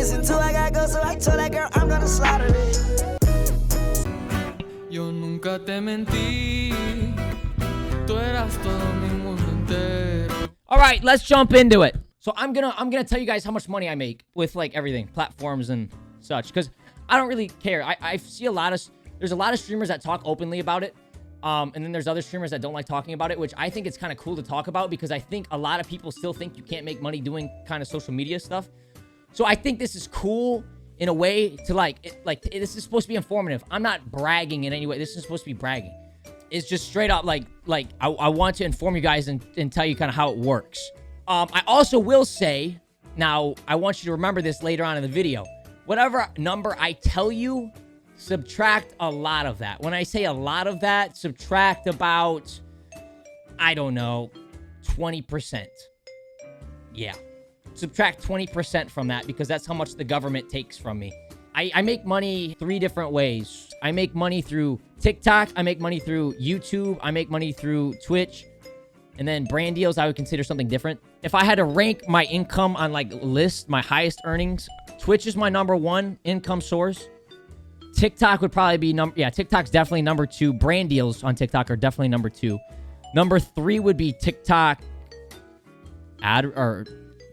listen to, I gotta go, so I told that girl I'm gonna slaughter it. Yo nunca te mentí. Tú eras todo mi mundo entero. All right, let's jump into it. So I'm gonna tell you guys how much money I make with like everything, platforms and such, because I don't really care. I see there's a lot of streamers that talk openly about it. And then there's other streamers that don't like talking about it, which I think it's kind of cool to talk about because I think a lot of people still think you can't make money doing kind of social media stuff. So I think this is cool in a way to this is supposed to be informative. I'm not bragging in any way. This is supposed to be bragging. It's just straight up I want to inform you guys and tell you kind of how it works. I also will say, now I want you to remember this later on in the video. Whatever number I tell you, subtract a lot of that. When I say a lot of that, subtract about, I don't know, 20%. Yeah. Subtract 20% from that because that's how much the government takes from me. I make money 3 different ways. I make money through TikTok. I make money through YouTube. I make money through Twitch. And then brand deals, I would consider something different. If I had to rank my income on list, my highest earnings, Twitch is my #1 income source. TikTok would probably be TikTok's definitely number 2. Brand deals on TikTok are definitely number 2. Number 3 would be TikTok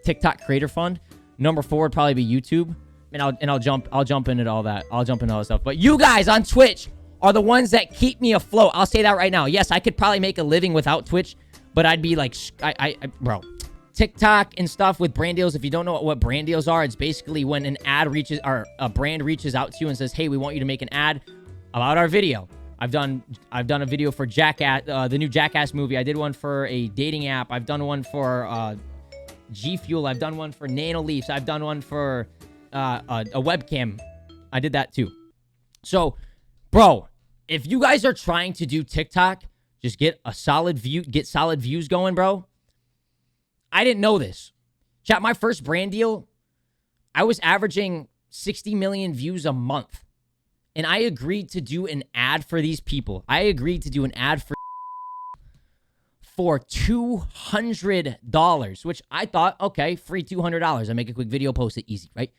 TikTok Creator Fund. Number 4 would probably be YouTube. And I'll jump into all that. I'll jump into all that stuff. But you guys on Twitch are the ones that keep me afloat. I'll say that right now. Yes, I could probably make a living without Twitch, but I'd be like, bro, TikTok and stuff with brand deals. If you don't know what brand deals are, it's basically when an ad reaches or a brand reaches out to you and says, "Hey, we want you to make an ad about our video." I've done a video for Jackass, the new Jackass movie. I did one for a dating app. I've done one for G Fuel. I've done one for Nano Leafs. I've done one for a webcam. I did that too. So, bro, if you guys are trying to do TikTok, just get solid views going, bro. I didn't know this. Chat, my first brand deal, I was averaging 60 million views a month. And I agreed to do an ad for these people. I agreed to do an ad for $200, which I thought, okay, free $200. I make a quick video, post it, easy, right?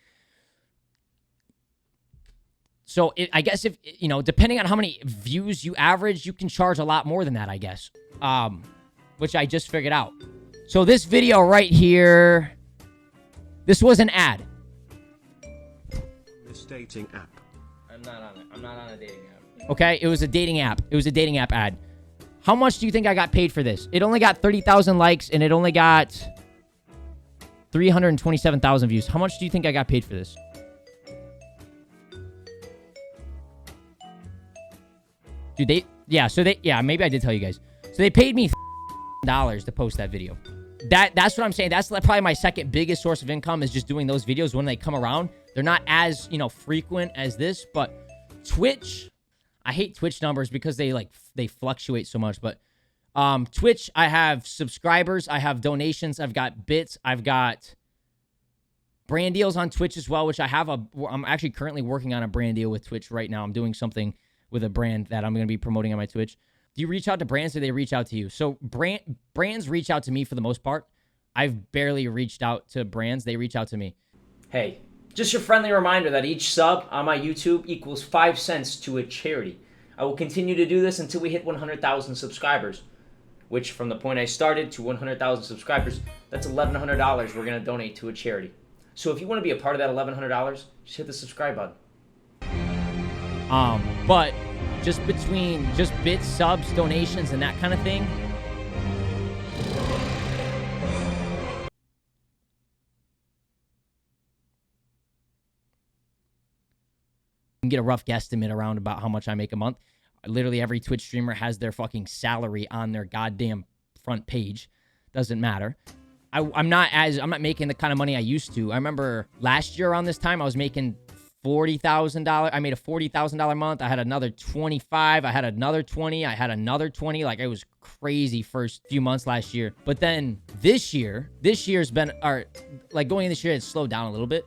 So I guess if, depending on how many views you average, you can charge a lot more than that, I guess. Which I just figured out. So this video right here, this was an ad. This dating app. I'm not on it. I'm not on a dating app. Okay, it was a dating app. It was a dating app ad. How much do you think I got paid for this? It only got 30,000 likes and it only got 327,000 views. How much do you think I got paid for this? Dude, maybe I did tell you guys. So they paid me $dollars to post that video. That's what I'm saying. That's probably my second biggest source of income is just doing those videos when they come around. They're not as, frequent as this, but Twitch, I hate Twitch numbers because they fluctuate so much, but Twitch, I have subscribers, I have donations, I've got bits, I've got brand deals on Twitch as well, which I'm actually currently working on a brand deal with Twitch right now. I'm doing something with a brand that I'm going to be promoting on my Twitch. Do you reach out to brands or they reach out to you? So brands reach out to me for the most part. I've barely reached out to brands. They reach out to me. Hey, just your friendly reminder that each sub on my YouTube equals 5 cents to a charity. I will continue to do this until we hit 100,000 subscribers, which from the point I started to 100,000 subscribers, that's $1,100 we're going to donate to a charity. So if you want to be a part of that $1,100, just hit the subscribe button. But just between bits, subs, donations, and that kind of thing, you can get a rough guesstimate around about how much I make a month. Literally every Twitch streamer has their fucking salary on their goddamn front page. Doesn't matter. I'm not making the kind of money I used to. I remember last year around this time I was making $40,000. I made a $40,000 month. I had another 25. I had another 20. I had another 20. Like, it was crazy first few months last year. But then this year's been, going in this year, it's slowed down a little bit.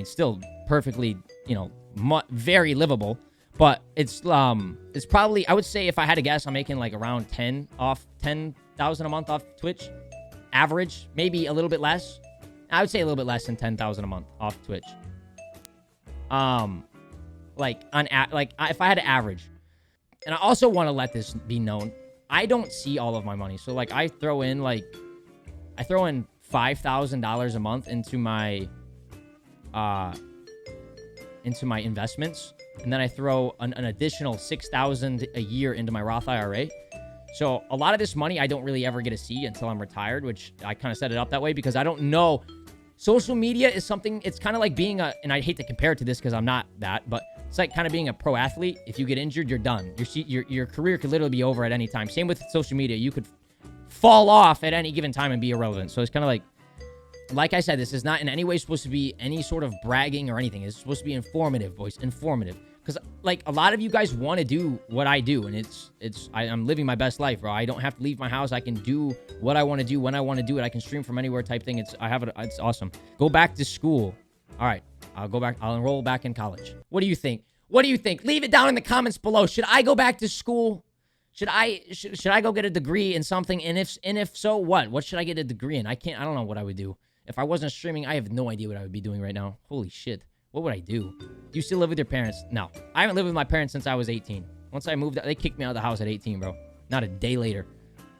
Still perfectly, very livable. But it's probably, I would say if I had to guess, I'm making like around 10,000 a month off Twitch. Average, maybe a little bit less. I would say a little bit less than 10,000 a month off Twitch. Like if I had to average. And I also want to let this be known. I don't see all of my money. So like I throw in $5,000 a month into my investments, and then I throw an additional $6,000 a year into my Roth IRA. So a lot of this money I don't really ever get to see until I'm retired, which I kind of set it up that way because I don't know. Social media is something, it's kind of like being and I hate to compare it to this because I'm not that, but it's like kind of being a pro athlete. If you get injured, you're done. Your career could literally be over at any time. Same with social media. You could fall off at any given time and be irrelevant. So it's kind of like I said, this is not in any way supposed to be any sort of bragging or anything. It's supposed to be informative, boys, informative. Because like a lot of you guys want to do what I do, and I'm living my best life, bro. I don't have to leave my house. I can do what I want to do when I want to do it. I can stream from anywhere type thing. It's awesome. Go back to school. All right, I'll go back. I'll enroll back in college. What do you think? What do you think? Leave it down in the comments below. Should I go back to school? Should I go get a degree in something? And if so, what? What should I get a degree in? I don't know what I would do. If I wasn't streaming, I have no idea what I would be doing right now. Holy shit. What would I do? Do you still live with your parents? No. I haven't lived with my parents since I was 18. Once I moved, they kicked me out of the house at 18, bro. Not a day later.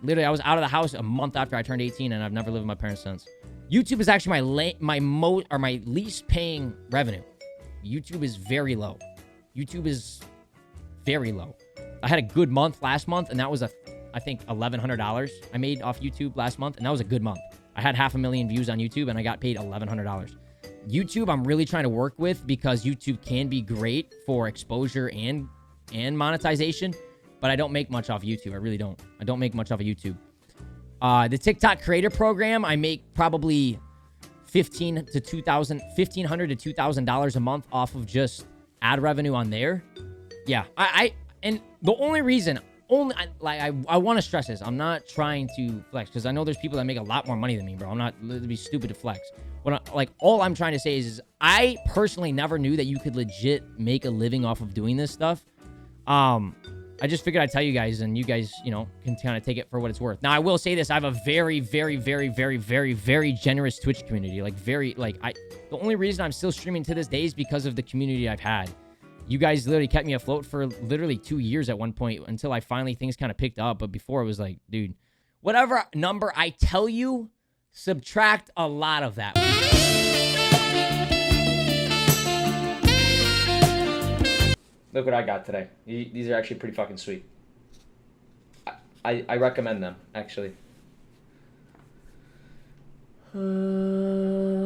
Literally, I was out of the house a month after I turned 18, and I've never lived with my parents since. YouTube is actually my least paying revenue. YouTube is very low. YouTube is very low. I had a good month last month, and that was I think $1,100 I made off YouTube last month, and that was a good month. I had 500,000 views on YouTube, and I got paid $1,100. YouTube, I'm really trying to work with because YouTube can be great for exposure and monetization, but I don't make much off YouTube. I really don't. I don't make much off of YouTube. The TikTok creator program, I make probably $1,500 to $2,000 a month off of just ad revenue on there. Yeah, and the only reason, I want to stress this. I'm not trying to flex because I know there's people that make a lot more money than me, bro. I'm not, it'd be stupid to flex. All I'm trying to say is I personally never knew that you could legit make a living off of doing this stuff. I just figured I'd tell you guys, and you guys, can kind of take it for what it's worth. Now, I will say this. I have a very, very, very, very, very, very generous Twitch community. The only reason I'm still streaming to this day is because of the community I've had. You guys literally kept me afloat for literally 2 years at one point until things kind of picked up. But before it was like, dude, whatever number I tell you, subtract a lot of that. Look what I got today. These are actually pretty fucking sweet. I recommend them, actually.